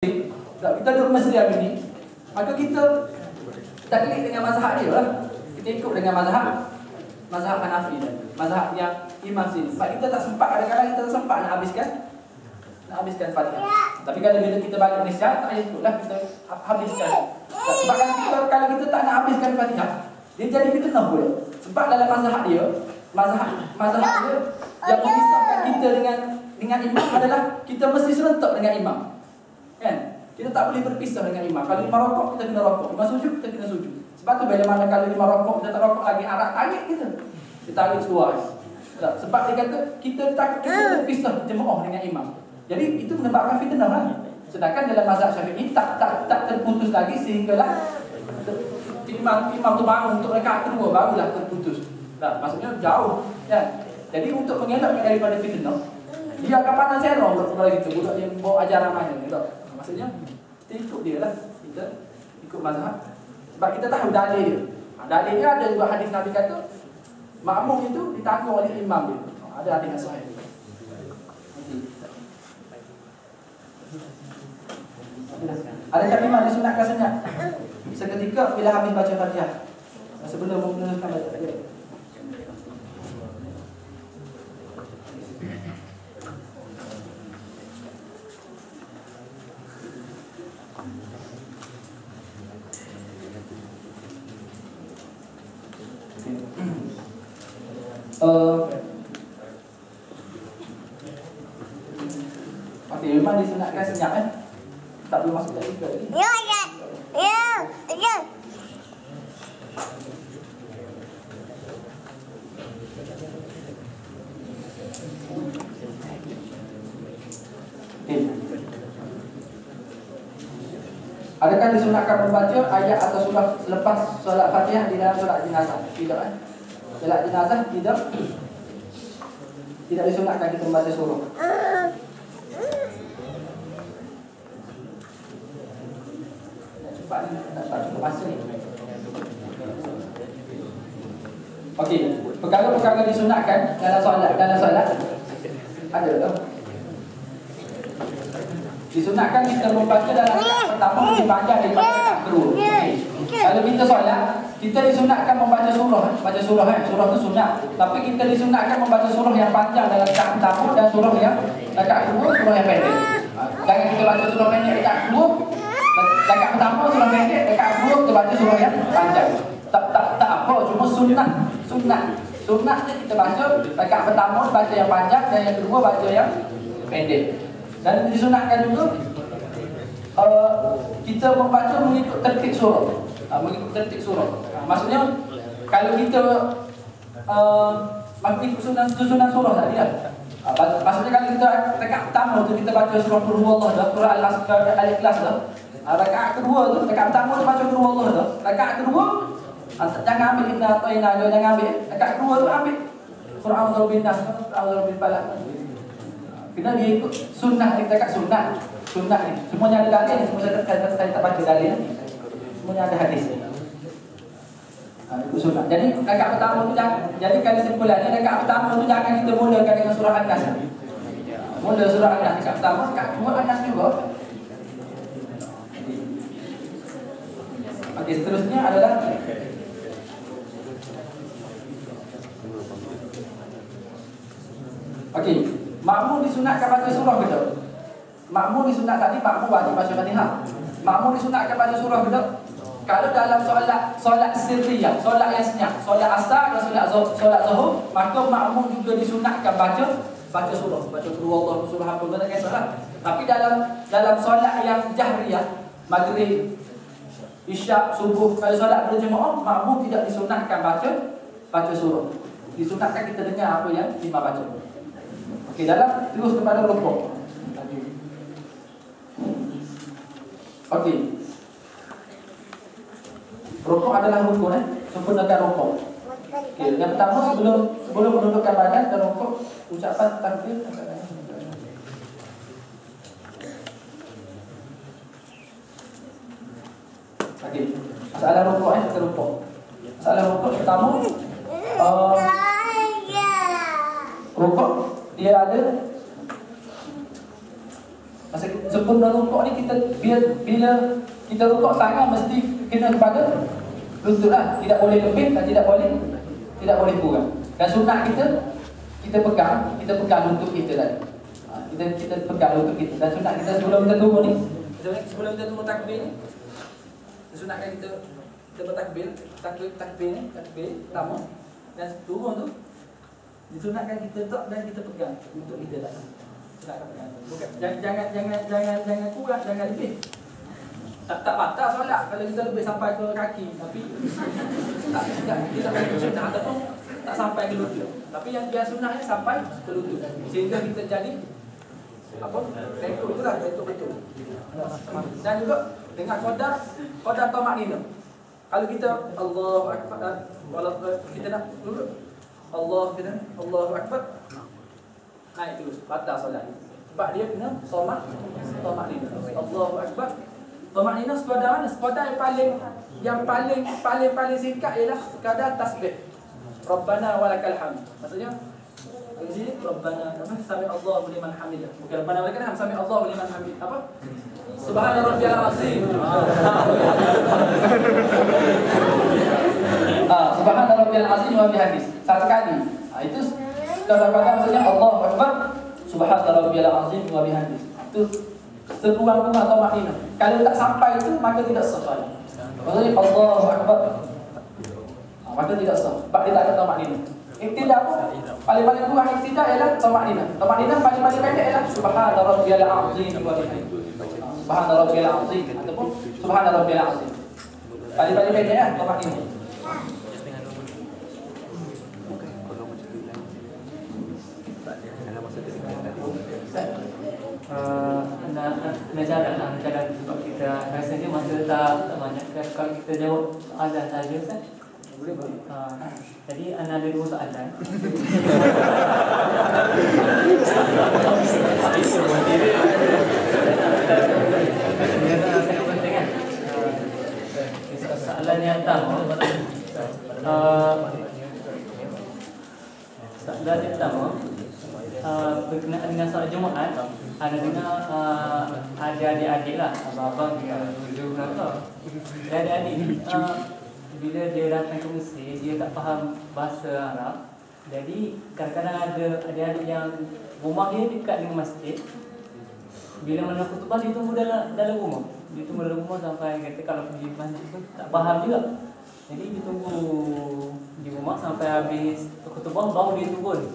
kita duduk Mesir hari ni, maka kita taklid dengan mazhab dia lah. Kita ikut dengan mazhab Hanafi dan mazhab yang imam sini. Sebab kita tak sempat, kadang-kadang kita tak sempat nak habiskan Fatihah. Tapi kalau bila kita balik Malaysia, tak payah ikutlah, kita habiskan. Sebab kalau kita tak nak habiskan Fatihah, dia jadi fitnah pula. Sebab dalam mazhab dia yang memisahkan kita dengan imam adalah kita mesti serentak dengan imam. Kan? Kita tak boleh berpisah dengan imam. Kalau imam rokok, kita kena rokok. Imam sujud, kita kena sujud. Sebab tu bila mana kalau imam rokok, kita tak rokok lagi, arak tarik kita. Kita tarik keluar. Sebab dia kata, kita takut kita berpisah jemaah dengan imam. Jadi itu menyebabkan fitnah lah. Sedangkan dalam mazhab Syafi'i tak terputus lagi sehinggalah imam tu bangun untuk rakaat kedua barulah terputus. Maksudnya jauh. Ya. Jadi untuk mengelakkan daripada fitnah, dia akan pandang serong kepada kita, budak yang bawa ajaran mana ni tak. Maksudnya kita ikut dia lah, kita ikut mazhab. Sebab kita tahu dalil dia. Dalil dia ada juga hadis Nabi kata makmum itu ditanggung oleh imam dia. Ada hadis yang sahih. Adakah memang disunatkan senyap seketika bila habis baca Fatihah sebelum meneruskan baca Fatihah? Okey, memang disunatkan senyap tak boleh masuk lagi ke? Ya. Adakah disunatkan membaca ayat atau surah selepas solat Fatihah di dalam solat jenazah? Tidak. Solat jenazah tidak disunatkan kita membaca surah. Tak cukup masa ni. Okey, perkara-perkara disunatkan dalam solat ada tak? Disunatkan kita membaca dalam rakaat pertama lebih panjang daripada rakaat kedua. Kalau kita solat, kita disunatkan membaca surah, surah tu sunat. Tapi kita disunatkan membaca surah yang panjang dalam rakaat pertama dan surah yang rakaat kedua surah yang pendek. Jangan kita baca surah pendek rakaat kedua, rakaat pertama surah pendek, rakaat kedua kita baca surah yang panjang. Tak apa, cuma sunnahnya kita baca rakaat pertama baca yang panjang dan yang kedua baca yang pendek. Dan disunatkan juga kita membaca mengikut tertib surah. Maksudnya kalau kita mengikut susunan surah tadi lah. Maksudnya kalau kita rakaat pertama tu kita baca surah Qul Huwallah dah, surah Al-Ikhlas dah. Rakaat kedua tu, rakaat pertama tu baca Qul Huwallah dah. Rakaat kedua jangan ambil Inna Atayna, jangan ambil. Rakaat kedua tu ambil Qul A'udzu Birabbin Nas, A'udzu Birabbil Falaq. Kita dia ikut sunnah, kita kat sunnah ni. Semuanya ada dalil, semua saya tak baca dalil ni. Semuanya ada hadis. Ikut sunnah. Jadi rakaat pertama tu jadi kalau simpulannya rakaat pertama tu jangan kita mulakan dengan surah An-Nas. Mula surah An-Nas rakaat pertama, rakaat kedua An-Nas juga. Okey, seterusnya adalah okey, makmum disunatkan baca surah ke tak? Makmum disunat tadi, makmum wajib baca Fatihah. Makmum disunatkan baca surah ke tak? Kalau dalam solat sirriyah, solat yang senyap, solat asar dan solat zuhur, maka makmum juga disunatkan baca surah, baca Qul Huwallah, surah apa pun tak kisahlah. Tapi dalam solat yang jahriyah, maghrib, isyak, subuh, kalau solat berjemaah, makmum tidak disunatkan baca surah. Disunatkan kita dengar apa yang imam baca. Okey, dalam terus kepada rukuk. Okey. Rukuk adalah rukun sempurnakan rukuk. Okey, yang pertama sebelum menundukkan badan dan rukuk, ucapan takbir. Okey. Masalah rukuk kita rukuk. Masalah rukuk pertama rukuk dia ada masa Sempurna rukuk ni kita bila kita rukuk tangan mesti kena kepada lutut lah. Tidak boleh lebih dan tidak boleh kurang. Dan sunat kita pegang lutut kita tadi. Kita pegang lutut kita. Dan sunat kita sebelum kita turun ni, sebelum kita turun takbir ni, sunatkan kita bertakbir, takbir pertama. Dan turun tu disunatkan kita letak dan kita pegang lutut kita tadi. Sunatkan pegang. Bukan jangan kurang, jangan lebih. Tak batal solat kalau kita lebih sampai ke kaki, tapi kita bagi sunat ataupun tak sampai ke lutut. Tapi yang biasa sunatnya sampai ke lutut. Sehingga kita jadi apa? Rekod itulah, betul. Dan juga dengan qadar tamakninah. Kalau kita Allahu Akbar, kalau kita nak duduk Allahu Akbar, naik terus, batal solat. Sebab dia kena tamakninah. Allahu Akbar. Tamakninah sekadar mana? Sekadar yang paling singkat ialah sekadar tasbih. Rabbana walakal hamd. Maksudnya di sini Rabbana sami Allahu liman hamidah. Bukan Rabbana walakal hamd, sami Allahu liman hamid. Apa? Subhana rabbiyal azim. Subhana rabbiyal azim wa bihamdihi. Satu kali. Itu sekadar maksudnya Allahu Akbar, Subhana rabbiyal azim wa bihamdihi. Itu sekurang-kurang tamakninah. Kalau tak sampai itu maka tidak sah. Maksudnya Allahu Akbar, maka tidak sah. Sebab dia tak ada tamakninah. Iktidak apa? Paling-paling kurang iktidak ialah tamakninah. Tamakninah paling-paling pendek ialah Subhana rabbiyal azim wa bihamdihi. Subhana rabbiyal azim ataupun Subhana rabbiyal azim. Paling-paling pendek lah tamakninah. Nak jalan sebab kita rasanya masa tak banyak. Kalau kita jawab azan saja kan? Boleh. Jadi anda ada dua soalan. Soalan yang pertama, berkenaan dengan solat Jumaat. Ada dengar ada adik-adik lah, abang-abang dia dulu berapa. Adik-adik bila dia datang ke Mesir, dia tak faham bahasa Arab. Jadi kadang-kadang ada adik-adik yang rumah dia dekat dengan masjid. Bila mana khutbah dia tunggu dalam rumah. Dia tunggu dalam rumah sampai kata kalau pergi masjid pun tak faham juga. Jadi dia tunggu di rumah sampai habis khutbah baru dia turun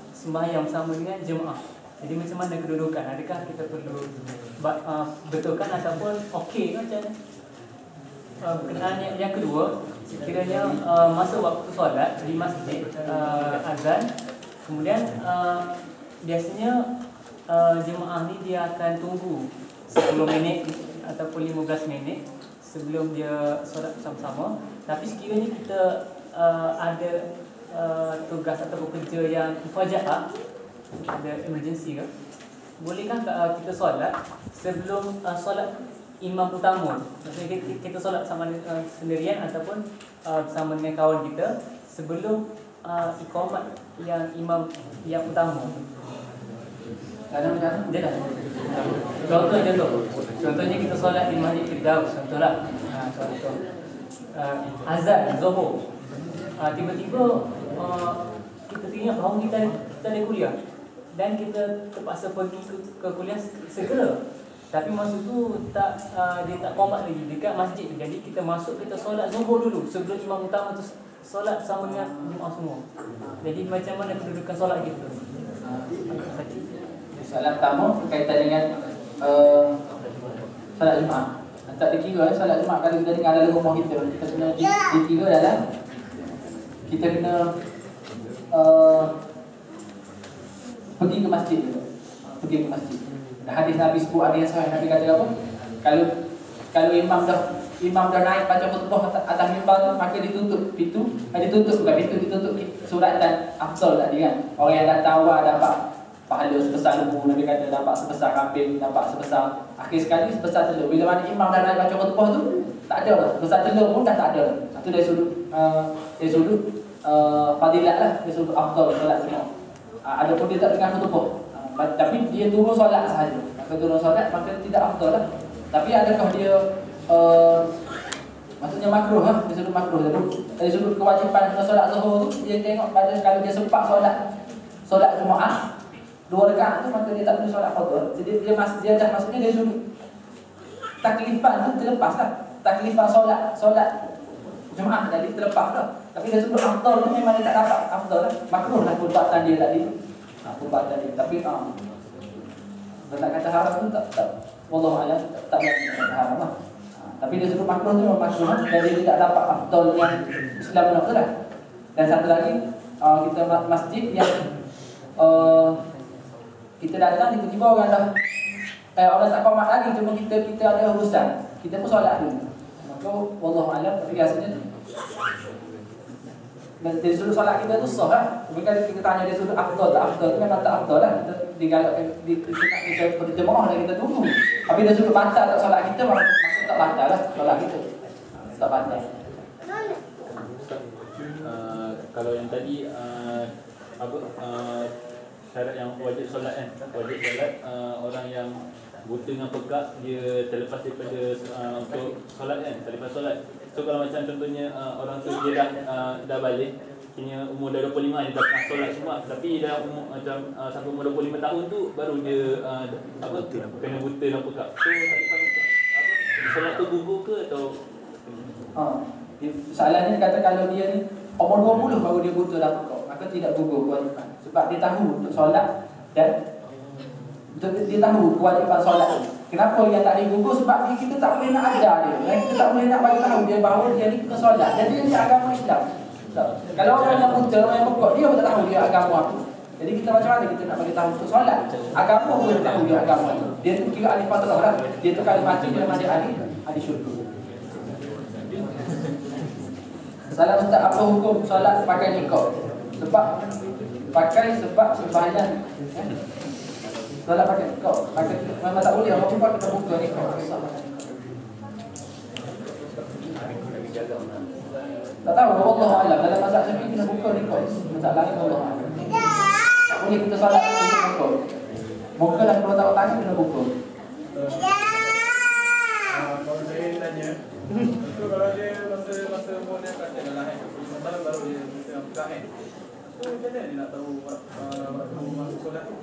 sembahyang bersama dengan jemaah. Jadi macam mana kedudukan? Adakah kita perlu betulkan ataupun okey macam mana? Berkenaan yang kedua, sekiranya masa waktu solat di masjid azan, kemudian biasanya jemaah ni dia akan tunggu 10 minit ataupun 15 minit sebelum dia solat bersama-sama. Tapi sekiranya kita ada tugas atau kerja yang mufajaah, ada emergency ke, bolehkah kita solat sebelum solat imam utama? Maksudnya kita solat sama sendirian ataupun bersama dengan kawan kita sebelum iqamat yang imam yang utama. Kadang-kadang dia dah. Contohnya kita solat di Masjid Firdaus, contohlah. Contoh azan Zuhur. Tiba-tiba kita teringat bahawa kita ada kuliah dan kita terpaksa pergi ke kuliah segera. Tapi masa tu dia tak qomat lagi dekat masjid tu. Jadi kita masuk, kita solat Zuhur dulu sebelum imam utama tu solat sama dengan jemaah semua. Jadi macam mana kedudukan solat kita? Soalan pertama berkaitan dengan solat Jumaat. Tak dikira solat Jumaat kalau kita tinggal dalam rumah kita kena dikira dalam kita kena pergi ke masjid dulu. Pergi ke masjid. Hadis Nabi sebut, ada yang sahih Nabi kata apa? Kalau imam dah naik baca khutbah atas mimbar tu, maka ditutup pintu, ditutup suratan afdal tadi kan. Orang yang datang awal dapat pahala sebesar lembu, Nabi kata dapat sebesar kambing, dapat sebesar akhir sekali sebesar telur. Bila mana imam dah naik baca khutbah tu, tak ada dah. Sebesar telur pun dah tak ada. Itu dari sudut fadilat lah, dari sudut afdal solat semua. Adapun dia tak dengar khutbah, tapi dia turun solat sahaja. keturunan solat, maka tidak afdal lah. Tapi adakah dia maksudnya makruh lah, dia sudut makruh dari sudut kewajipan kena solat zuhur tu, dia tengok pada kalau dia sempat solat Jumaat 2 rakaat tu, maka dia tak perlu solat qadar. Jadi dia dah maksudnya dia sudut taklifan tu terlepas lah. Taklifan solat Jumaat tadi terlepas lah. Tapi dia sudut afdal tu memang dia tak dapat afdal lah. Makruh lah perbuatan dia tadi. Perbuatan dia. Tapi nak kata haram tu tak wallahu a'lam, tak berani kata haram lah. Tapi dia sudut makruh tu memang makruh lah. Dan dia tidak dapat afdal yang Islam nak lah. Dan satu lagi, kita masjid yang kita datang tiba-tiba orang dah orang tak qomat lagi, cuma kita ada urusan, kita pun solat dulu. Maka wallahu a'lam, tapi biasanya dari sudut solat kita tu sah lah. Bukan kita tanya dia sudut afdal tak afdal, tu memang tak afdal lah. Kita digalakkan kita berjemaah dan kita tunggu. Tapi dari sudut batal tak solat kita, maksud tak batal lah solat kita. Tak batal. Kalau yang tadi syarat yang wajib solat kan, wajib solat orang yang buta dengan pekak dia terlepas daripada untuk solat kan, terlepas solat. So kalau macam contohnya orang tu dia dah balik, kini umur dah 25, dia dah pernah solat semua, tapi dah umur macam sampai umur 25 tahun tu baru dia kena buta dan pekak. So solat tu gugur ke atau soalannya kata kalau dia ni umur 20 baru dia buta dan pekak, maka tidak gugur kewajipan. Sebab dia tahu untuk solat dan dia tahu kewajipan solat. Kenapa yang tak digugur? Sebab kita tak boleh nak ajar dia. Kita tak boleh nak bagi tahu dia bahawa dia ni kena solat. Jadi dia agama Islam. Kalau orang yang buta, orang yang pekak, dia pun tak tahu dia agama apa. Jadi kita macam mana kita nak bagi tahu untuk solat? Agama pun dia tahu dia agama tu. Dia tu kira ahli fatrah lah. Dia tu kalau mati dia memang dia ahli syurga. Salam Ustaz, apa hukum solat pakai niqab? Sebab sembahyang solat pakai niqab, maka memang tak boleh. Apa pun kita buka niqab. Tak tahu, Allah a'lam. Dalam mazhab Syafi'i kena buka niqab. Masalah ni Allah a'lam. Tak boleh kita solat dengan niqab. Buka dan kalau tahu tangan kena buka. Kalau saya tanya, itu kalau dia masa umur dia katakanlah sebelum baru dia mesti buka kan. So macam mana dia nak tahu waktu masuk solat tu?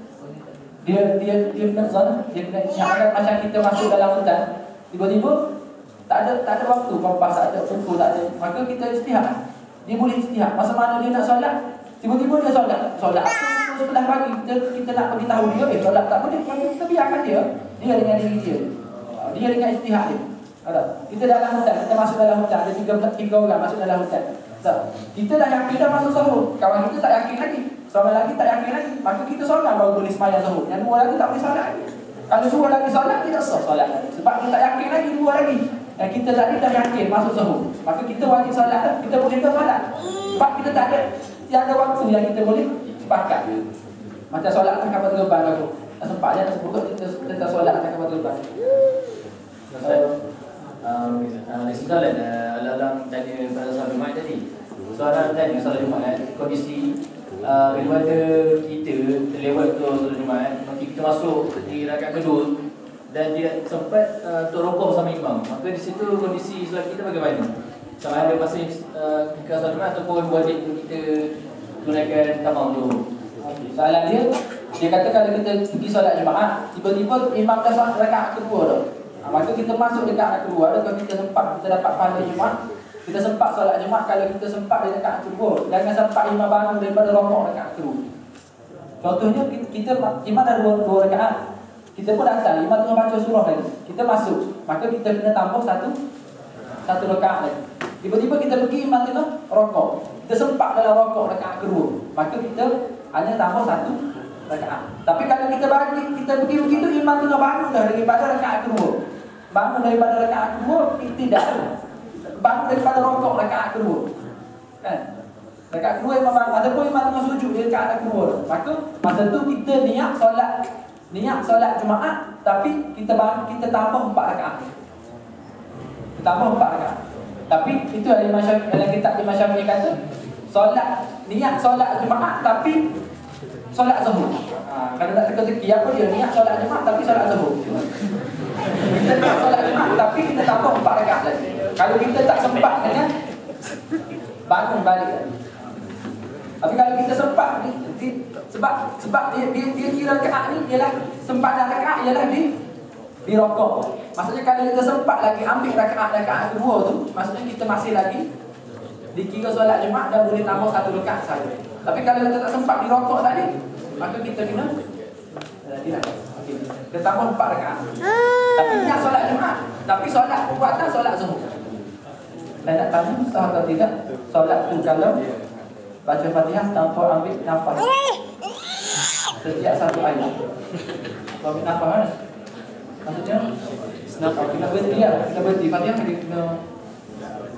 Dia kena zon, dia kena ingatkan macam kita masuk dalam hutan. Tiba-tiba tak ada waktu, kompas tak ada, pukul tak ada. Maka kita istihad. Dia boleh istihad. Masa mana dia nak solat, tiba-tiba dia solat. Solat pukul 11 pagi. Kita nak beritahu dia, solat tak boleh. Maka kita biarkan dia dengan diri dia. Dia dengan istihad dia. Kita dalam hutan, kita masuk dalam hutan. Ada 3 orang masuk dalam hutan. Kita dah yakin dah masuk sahur. Kawan kita tak yakin lagi. Seorang lagi tak yakin lagi. Maka kita solat baru boleh sembahyang sahur. Yang 2 lagi tak boleh solat lagi. Kalau 2 lagi solat, tidak sah solat lagi. Sebab kita tak yakin lagi 2 lagi. Dan kita tadi dah yakin masuk sahur. Maka kita wajib solat. Kita boleh ke solat. Sebab kita tak ada waktu yang kita boleh sepakat. Macam solat kan kapal terbang aku. Tak sempat je, tak sebut kita solat kan kapal terbang. Soalan dalam tanya pada soalan Jumaat tadi. Soalan tanya soalan Jumaat, kondisi daripada kita terlewat ke soalan Jumaat, maka kita masuk di rakaat kedua dan dia sempat untuk rokok bersama imam. Maka di situ kondisi solat kita bagaimana? Sama ada masih ke soalan Jumaat ataupun wajib kita gunakan tamam dulu. Soalan dia kata kalau kita pergi solat Jumaat, tiba-tiba imam dah solat rakaat kedua dah. Maka kita masuk dekat rakaat kedua, kalau kita sempat, kita dapat pahala Jumaat, kita sempat solat Jumaat. Kalau kita sempat di rakaat kedua, jangan sampai imam bangun daripada rokok rakaat kedua. Contohnya kita imam dah 2 rakaat, kita pun datang, imam tengah baca surah lagi, kita masuk, maka kita kena tambah satu rakaat lagi. Tiba-tiba kita pergi imam tengah rokok, kita sempat dalam rokok rakaat kedua, maka kita hanya tambah 1 rakaat. Tapi kalau kita pergi begitu, imam tengah bangun dah daripada rakaat kedua. Bangun daripada rakaat kedua, tidak. Bangun daripada rokok rakaat kedua. Kan? Rakaat kedua imam bangun, ataupun imam tengah sujud di rakaat kedua. Maka masa tu kita niat solat Jumaat, tapi kita tambah 4 rakaat. Kita tambah 4 rakaat. Tapi itu Imam Syafi'i, dalam kitab Imam Syafi'i kata, niat solat Jumaat tapi solat zuhur. Kalau nak teka-teki apa dia niat solat Jumaat tapi solat zuhur. Kita niat solat Jumaat tapi kita tambah 4 rakaat lagi. Kalau kita tak sempat dengan bangun balik lagi. Tapi kalau kita sempat sebab dia kira rakaat ni ialah sempadan rakaat ialah di rokok. Maksudnya kalau kita sempat lagi ambil rakaat kedua tu, maksudnya kita masih lagi dikira solat Jumaat dan boleh tambah 1 rakaat saja. Tapi kalau kita tak sempat di rokok tadi, maka kita kena okey, kita tambah 4 rakaat. Tapi nak solat Jumaat, tapi solat perbuatan solat zuhur. Saya nak tanya sah atau tidak solat tu kalau baca Fatihah tanpa ambil nafas setiap satu ayat. Ambil nafas kan? Maksudnya kita berhenti lah, kita berhenti Fatihah kita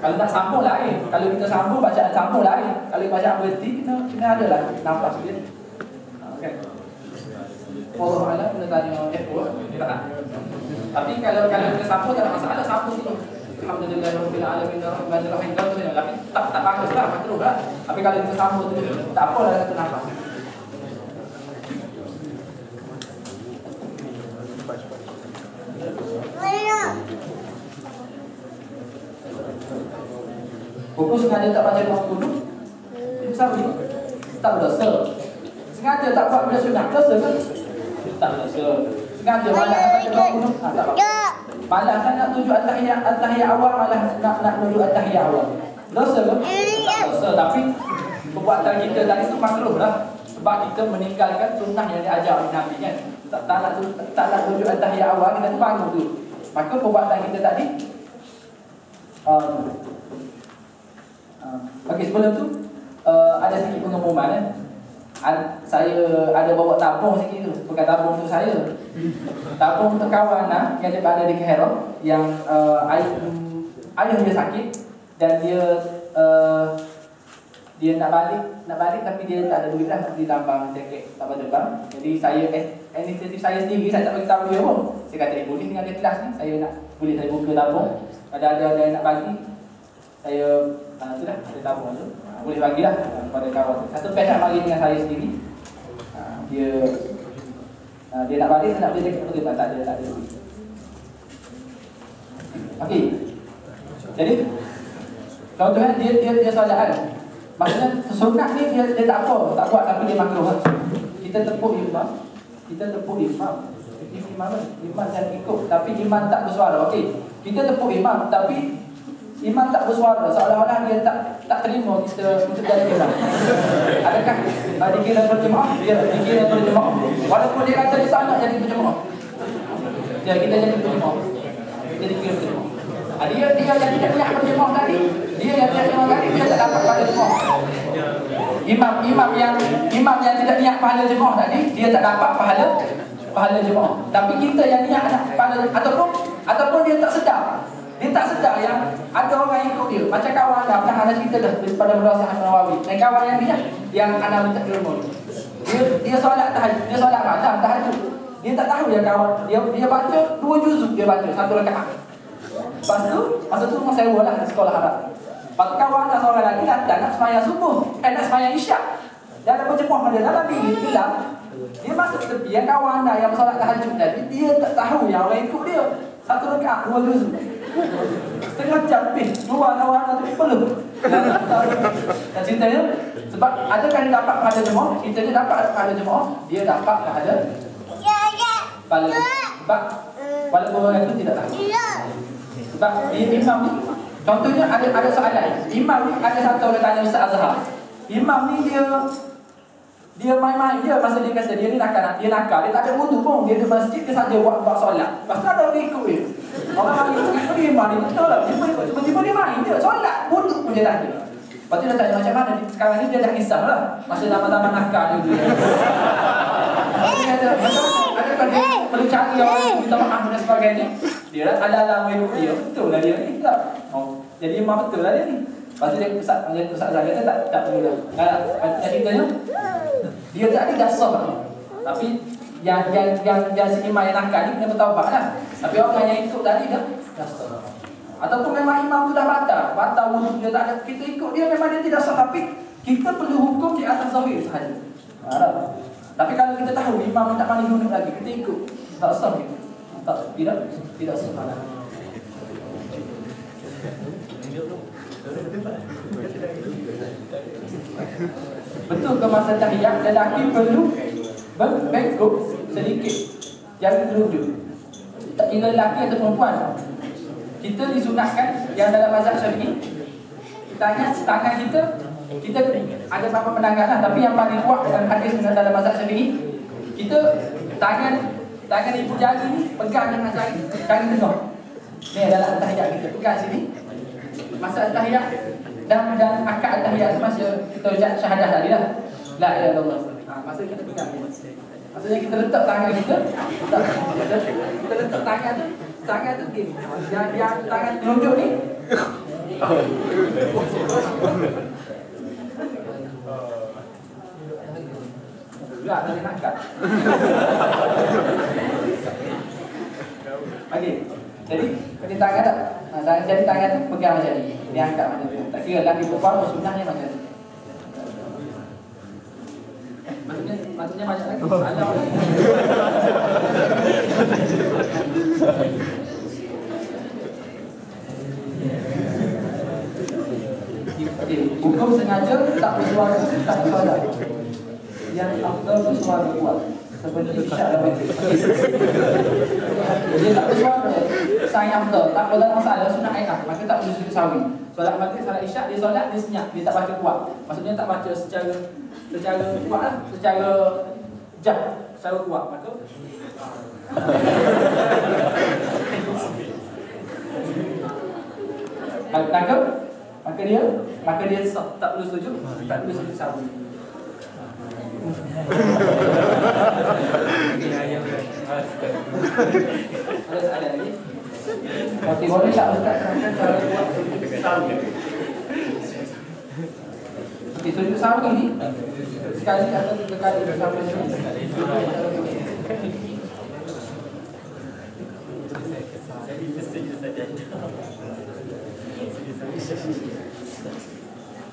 kalau nak sambung lain. Kalau kita sambung bacaan sambung lain. Kalau bacaan berhenti kita ada lah nafas dia. Okey. Allah Alam kena tanya tak. Tapi kalau kita sambung tak ada masalah, sambung dulu. Alhamdulillahirabbil alamin arrahmanir rahim tapi tak baguslah makruhlah. Tapi kalau kita sambung tu tak apalah kata nafas. Buku sengaja tak baca doa kudu itu sama ni? Tak berdosa. Sengaja tak buat benda sunat, dosa kan? Tak berdosa. Sengaja malah nak baca doa kudu, tak apa. Malah kan nak tuju at-tahiyat awal, malah nak tuju at-tahiyat awal. Dosa kan? Tak dosa. Tapi perbuatan kita tadi tu makruh lah. Sebab kita meninggalkan sunnah yang diajar oleh Nabi kan. Tak nak tuju at-tahiyat awal, kita bangun tu. Maka perbuatan kita tadi okey, sebelum tu ada sedikit pengumuman kan. Saya ada bawa tabung sikit tu. Bukan tabung tu saya. Tabung untuk kawan yang ada di Kehera yang ayah dia sakit dan dia nak balik tapi dia tak ada duit lah di tambang jaket tambang terbang. Jadi saya inisiatif saya sendiri, saya tak bagi tahu dia pun. Saya kata boleh dengan dia kelas ni, saya buka tabung. Ada yang nak bagi. Saya itulah ada tabung tu. Boleh bagilah kepada kawan tu. Satu batch nak bagi dengan saya sendiri. Dia nak balik, saya nak beli jaket betul tak ada. Okey. Jadi contohnya dia solat kan. Maksudnya sunat ni dia tak apa, tak buat tapi dia makruh. Kita tepuk imam. Imam jangan ikut tapi imam tak bersuara. Okey. Kita tepuk imam tapi imam tak bersuara, seolah-olah dia tak terima kita untuk jadi imam. Adakah dikira berjemaah? Ya, dikira berjemaah. Walaupun dia kata dia tak nak jadi berjemaah. Ya, kita jadi berjemaah. Kita dikira berjemaah. Dia yang tidak niat berjemaah tadi, dia tak dapat pahala jemaah. Imam yang tidak niat pahala jemaah tadi, dia tak dapat pahala jemaah. Tapi kita yang niat nak pahala ataupun dia tak sedar. Dia tak sedar yang ada orang ikut dia. Macam kawan anda pernah ada cerita dah daripada Madrasah Nawawi. Dan kawan yang dia yang anak minta ilmu. Dia solat tahajud, dia solat malam tahajud. Dia tak tahu dia kawan. Dia baca 2 juzuk dia baca 1 rakaat. Lepas tu masa tu rumah sewa lah di sekolah Arab. Lepas tu kawan dah seorang lagi datang nak sembahyang subuh, nak sembahyang isyak. Dia ada berjemaah dia dalam bilik hilang. Dia masuk tepi yang kawan anda yang solat tahajud tadi, dia tak tahu yang orang ikut dia. 1 rakaat 2 juzuk. Setengah jam keluar tu peluk. Dan ceritanya sebab adakah dia dapat pahala jemaah? Ceritanya dapat pahala jemaah, dia dapat pahala sebab walaupun orang itu tidak tahu. Sebab imam ni contohnya ada soalan. Imam ni ada satu orang tanya Ustaz Azhar. Imam ni dia main-main dia masa dia kata dia ni nakal, dia tak ada wudu pun, dia di masjid dia saja buat solat. Lepas tu ada orang ikut dia. Orang lagi ikut dia imam ni betul lah. Dia ikut tiba-tiba dia main dia solat, wudu pun dia tak ada. Lepas tu dia tanya macam mana sekarang ni dia dah kisah lah. Masa zaman-zaman nakal dia. Dia ada adakah dia perlu cari orang minta maaf dan sebagainya. Dia ala-ala ikut dia. Betul lah dia ni tak. Jadi imam betul lah dia ni. Lepas tu dia Ustaz Azhar kata tak perlu dah. Ceritanya dia tak ada sah. Tapi yang si imam yang nakal ni kena bertaubat lah. Tapi orang yang ikut tadi dah sah. Ataupun memang imam tu dah batal wudu dia tak ada, kita ikut dia memang dia tidak sah, tapi kita perlu hukum di atas zahir sahaja. Tapi kalau kita tahu imam tak pandai junub lagi, kita ikut. Tak sah kita. Tidak sah. Betul ke masa tahiyat lelaki perlu berbengkok sedikit, jangan terujud. Tak kira lelaki atau perempuan. Kita disunatkan yang dalam mazhab Syafi'i, tangan kita ada beberapa penanganan, tapi yang paling kuat dalam hadis dalam mazhab Syafi'i, kita tangan ibu jari ni pegang dengan jari tengah. Ni adalah tahiyat kita, pegang sini. Masa tahiyat dan akad tahiyat masa kita ucap syahadah tadi lah. La ilaha illallah. Masa kita pegang. Maksudnya kita letak tangan kita letak tangan tu gini. Yang tangan telunjuk ni. Enggak, tadi nak kat. Okey. Jadi, tangan tak? Jadi tangan tu pegang macam ni. Dia angkat macam tu. Tak kira lelaki perempuan sunnahnya macam tu. Maksudnya banyak lagi. Salah. Okey, hukum sengaja tak bersuara, tak bersuara. Yang afdal bersuara kuat. Seperti isyak dan maghrib. Dia tak bersuara, sayang afdal. Tak ada masalah, sunat ainah. Maka tak perlu sujud sawi. Solat maghrib, solat isyak, dia solat, dia senyap. Dia tak baca kuat. Maksudnya tak baca secara kuat lah. Secara kuat. Maka tangkap. Maka dia tak perlu sujud. Tak perlu sujud sawi. Ada lagi? Okey, boleh tak Ustaz terangkan cara buat sujud sawi? Okey, sujud sawi ni sekali atau 3 kali bersama dengan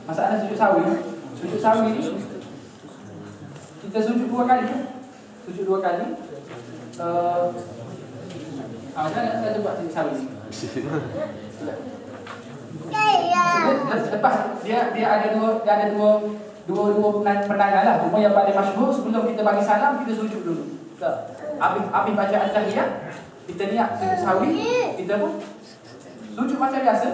masalah sujud sawi. Sujud sawi ni kita sujud 2 kali. Sujud 2 kali. Macam mana kita buat sujud sawi ni? Lepas dia ada dua penangan lah. Cuma yang paling masyhur sebelum kita bagi salam kita sujud dulu. Habis baca at-tahiyat, kita niat sujud sawi, kita pun sujud macam biasa.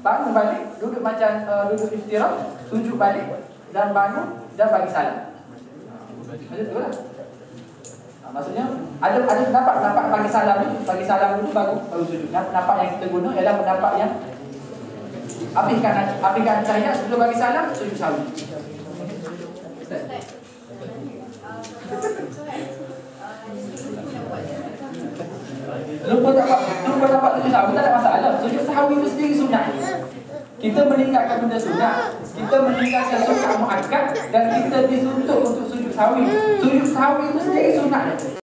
Bangun balik, duduk macam duduk istirahat, sujud balik dan bangun dan bagi salam. Macam tu lah. Maksudnya ada pendapat bagi salam dulu baru sujud. Dan pendapat yang kita guna ialah pendapat yang habiskan tahiyat sebelum bagi salam sujud sawi. Lupa dapat sujud sawi tak ada masalah. Sujud sawi itu sendiri sunat. Kita meninggalkan benda sunat, kita meninggalkan sunat muakkad dan kita dituntut untuk sujud sawi. Sujud sawi itu sendiri sunat.